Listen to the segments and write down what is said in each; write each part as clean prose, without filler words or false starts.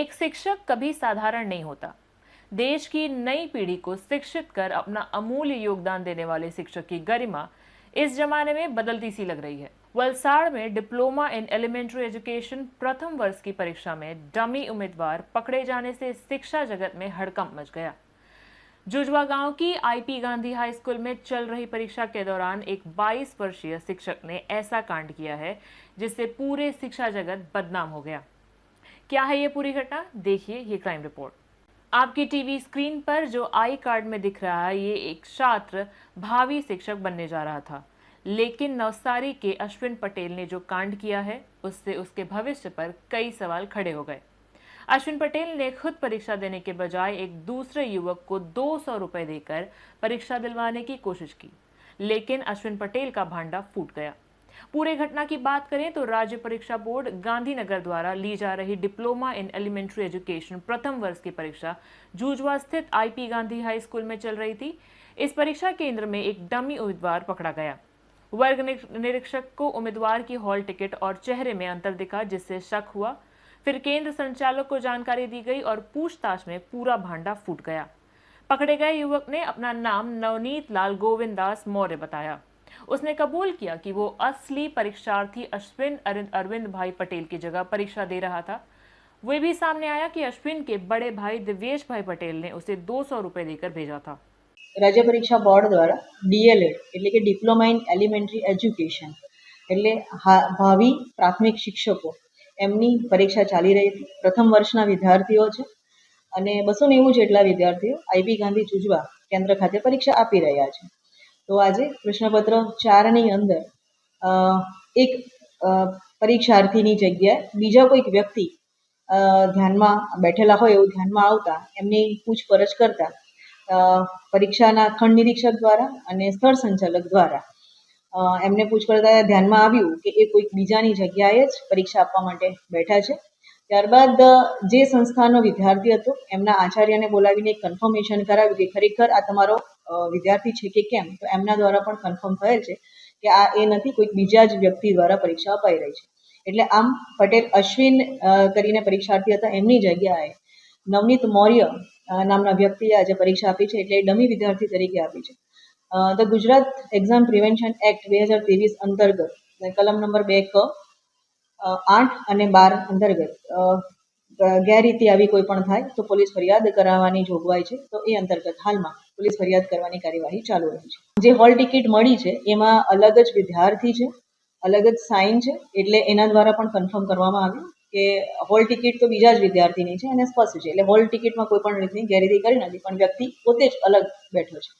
एक शिक्षक कभी साधारण नहीं होता। देश की नई पीढ़ी को शिक्षित कर अपना अमूल्य योगदान देने वाले शिक्षक की गरिमा इस जमाने में बदलती सी लग रही है। वलसाड़ में डिप्लोमा इन एलिमेंट्री एजुकेशन प्रथम वर्ष की परीक्षा में डमी उम्मीदवार पकड़े जाने से शिक्षा जगत में हड़कंप मच गया। जुजवा गांव की आईपी गांधी हाई स्कूल में चल रही परीक्षा के दौरान एक 22 वर्षीय शिक्षक ने ऐसा कांड किया है जिससे पूरे शिक्षा जगत बदनाम हो गया। क्या है ये पूरी घटना, देखिए ये क्राइम रिपोर्ट। आपकी टीवी स्क्रीन पर जो आई कार्ड में दिख रहा है, ये एक छात्र भावी शिक्षक बनने जा रहा था, लेकिन नवसारी के अश्विन पटेल ने जो कांड किया है उससे उसके भविष्य पर कई सवाल खड़े हो गए। अश्विन पटेल ने खुद परीक्षा देने के बजाय एक दूसरे युवक को 200 रुपए देकर परीक्षा दिलवाने की कोशिश की, लेकिन अश्विन पटेल का भांडा फूट गया। पूरे घटना की बात करें तो राज्य परीक्षा बोर्ड गांधीनगर द्वारा ली जा रही डिप्लोमा इन एलिमेंट्री एजुकेशन प्रथम वर्ष की परीक्षा जुजवा स्थित आईपी गांधी हाई स्कूल में चल रही थी। इस परीक्षा केंद्र में एक डमी उम्मीदवार पकड़ा गया। वर्ग निरीक्षक को उम्मीदवार की हॉल टिकट और चेहरे में अंतर दिखा, जिससे शक हुआ। फिर केंद्र संचालक को जानकारी दी गई और पूछताछ में पूरा भांडा फूट गया। पकड़े गए युवक ने अपना नाम नवनीत लाल गोविंदास मौर्य बताया। उसने कबूल किया कि वो असली परीक्षार्थी अश्विन अरविंद भाई पटेल की जगह परीक्षा दे रहा था। वे भी सामने आया कि अश्विन के बड़े भाई दिव्येश भाई पटेल ने उसे 200 रुपए देकर भेजा था। राज्य परीक्षा बोर्ड द्वारा डीएलएड એટલે કે ડિપ્લોમા ઇન એલિમેન્ટરી એજ્યુકેશન એટલે ભાવિ પ્રાથમિક શિક્ષકો એમની પરીક્ષા ચાલી રહી હતી। પ્રથમ વર્ષના વિદ્યાર્થીઓ છે અને 290 જેટલા વિદ્યાર્થીઓ આઈપી ગાંધી જુજવા કેન્દ્ર ખાતે પરીક્ષા આપી રહ્યા છે। તો આજે પ્રશ્નપત્ર 4 ની અંદર એક પરીક્ષાર્થીની જગ્યાએ બીજા કોઈક વ્યક્તિ ધ્યાનમાં બેઠેલા હોય એવું ધ્યાનમાં આવતા એમની પૂછપરછ કરતા પરીક્ષાના ખંડ નિરીક્ષક દ્વારા અને સ્થળ સંચાલક દ્વારા એમને પૂછ કરતા ધ્યાનમાં આવ્યું કે એ કોઈક બીજાની જગ્યાએ જ પરીક્ષા આપવા માટે બેઠા છે। ત્યારબાદ જે સંસ્થાનો વિદ્યાર્થી હતો એમના આચાર્યને બોલાવીને કન્ફર્મેશન કરાવ્યું કે ખરેખર આ તમારો વિદ્યાર્થી છે કે કેમ। તો એમના દ્વારા પણ કન્ફર્મ થયેલ છે કે આ એ નથી, કોઈક બીજા જ વ્યક્તિ દ્વારા પરીક્ષા અપાઈ રહી છે। એટલે આમ પટેલ અશ્વિન કરીને પરીક્ષાર્થી હતા, એમની જગ્યાએ નવનીત મૌર્ય નામના વ્યક્તિએ આજે પરીક્ષા આપી છે, એટલે ડમી વિદ્યાર્થી તરીકે આપી છે। The Gujarat exam prevention act 2023 અંતર્ગત કલમ નંબર 2 ક 8 અને 12 અંતર્ગત ગેરરીતિ આવી કોઈ પણ થાય તો પોલીસ ફરિયાદ કરાવવાની જોગવાઈ છે। તો એ અંતર્ગત હાલમાં પોલીસ ફરિયાદ કરવાની કાર્યવાહી ચાલુ રહી છે। જે હોલ ટિકિટ મળી છે એમાં અલગ જ વિદ્યાર્થી છે, અલગ જ સાઇન છે, એટલે એના દ્વારા પણ કન્ફર્મ કરવામાં આવ્યું કે હોલ ટિકિટ તો બીજા જ વિદ્યાર્થીની છે અને સ્પષ્ટ છે, એટલે હોલ ટિકિટમાં કોઈ પણ રીતની ગેરરીતિ કરી નથી, પણ વ્યક્તિ પોતે જ અલગ બેઠો છે।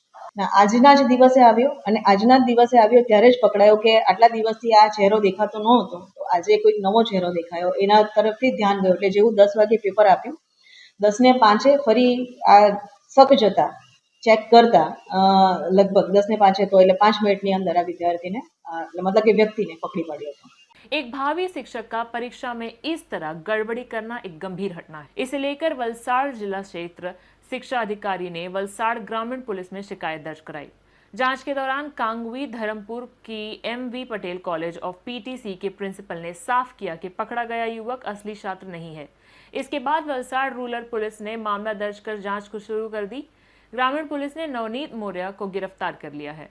આજના જ દિવસે આવ્યો અને આજના જ દિવસે આવ્યો ત્યારે જ પકડાયો કે આટલા દિવસથી આ ચહેરો દેખાતો નહોતો, તો આજે કોઈક નવો ચહેરો દેખાયો, એના તરફથી ધ્યાન ગયું। એટલે જેવું 10 વાગે પેપર આપ્યું, 10:05 ફરી આ શક જતા ચેક करता लगभग 10:05 तो એટલે 5 મિનિટની અંદર આ વિદ્યાર્થીને मतलब કે વ્યક્તિને પકડી પાડ્યો હતો। एक भावी शिक्षक का परीक्षा में इस तरह गड़बड़ी करना एक गंभीर घटना है। इसे लेकर वलसाड़ जिला क्षेत्र शिक्षा अधिकारी ने वलसाड़ ग्रामीण पुलिस में शिकायत दर्ज कराई। जांच के दौरान कांगवी धर्मपुर की M V Patel college of PTC के प्रिंसिपल ने साफ किया कि पकड़ा गया युवक असली छात्र नहीं है। इसके बाद वलसाड़ रूरल पुलिस ने मामला दर्ज कर जांच को शुरू कर दी। ग्रामीण पुलिस ने नवनीत मौर्य को गिरफ्तार कर लिया है।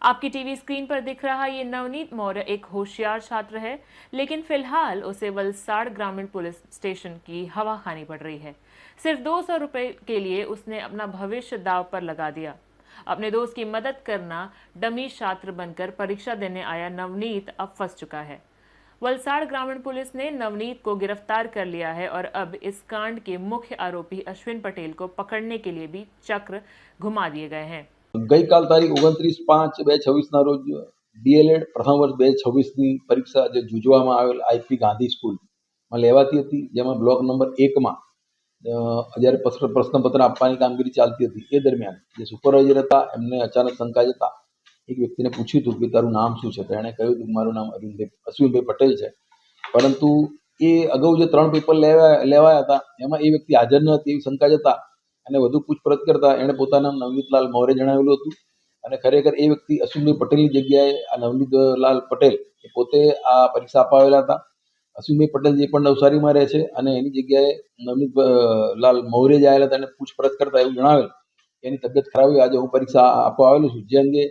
आपकी टीवी स्क्रीन पर दिख रहा ये नवनीत मौर्य एक होशियार छात्र है, लेकिन फिलहाल उसे वलसाड़ ग्रामीण पुलिस स्टेशन की हवा खानी पड़ रही है। सिर्फ 200 रुपए के लिए उसने अपना भविष्य दांव पर लगा दिया। अपने दोस्त की मदद करना डमी छात्र बनकर परीक्षा देने आया नवनीत अब फंस चुका है। वलसाड़ ग्रामीण पुलिस ने नवनीत को गिरफ्तार कर लिया है और अब इस कांड के मुख्य आरोपी अश्विन पटेल को पकड़ने के लिए भी चक्र घुमा दिए गए हैं। गई काल तारीख 29/5/2026 रोज डीएलएड प्रथम वर्ष 2026 परीक्षा जे जुजवामां आवेल आईपी गांधी स्कूल में लेवाती हती, जेमां ब्लॉक नंबर 1 में જ્યારે પ્રશ્નપત્ર આપવાની કામગીરી ચાલતી હતી એ દરમિયાન જે સુપરવાઇઝર હતા એમને અચાનક શંકા જતા એક વ્યક્તિને પૂછ્યું હતું કે તારું નામ શું છે, તો એણે કહ્યું હતું કે મારું નામ અશ્વિનભાઈ પટેલ છે। પરંતુ એ અગાઉ જે 3 પેપર લેવાયા હતા એમાં એ વ્યક્તિ હાજર ન હતી એવી શંકા જતા અને વધુ પૂછપરછ કરતા એણે પોતાનું નામ નવનીતલાલ મૌર્ય જણાવેલું હતું અને ખરેખર એ વ્યક્તિ અશ્વિનભાઈ પટેલની જગ્યાએ આ નવનીતલાલ પટેલ એ પોતે આ પરીક્ષા અપાવેલા હતા। અશ્વિનભાઈ પટેલ જે પણ નવસારીમાં રહે છે અને એની જગ્યાએ નવનીત લાલ મૌર્ય જે આવેલા તેને પૂછપરછ કરતા એવું જણાવેલ એની તબિયત ખરાબ હોય, આજે હું પરીક્ષા આપવા આવેલો છું, જે અંગે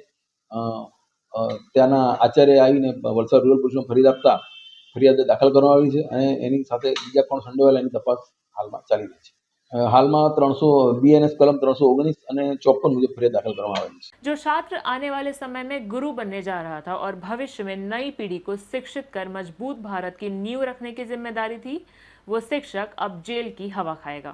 ત્યાંના આચાર્ય આવીને વલસાડ રૂરલ પોલીસમાં ફરિયાદ દાખલ કરવામાં આવી છે અને એની સાથે બીજા પણ સંડોવાયેલા એની તપાસ હાલમાં ચાલી રહી છે. હાલમાં 300 BNS कलम 319 અને 54 मुझे फरियाद दाखिल करवा है। जो छात्र आने वाले समय में गुरु बनने जा रहा था और भविष्य में नई पीढ़ी को शिक्षित कर मजबूत भारत की नींव रखने की जिम्मेदारी थी, वो शिक्षक अब जेल की हवा खाएगा।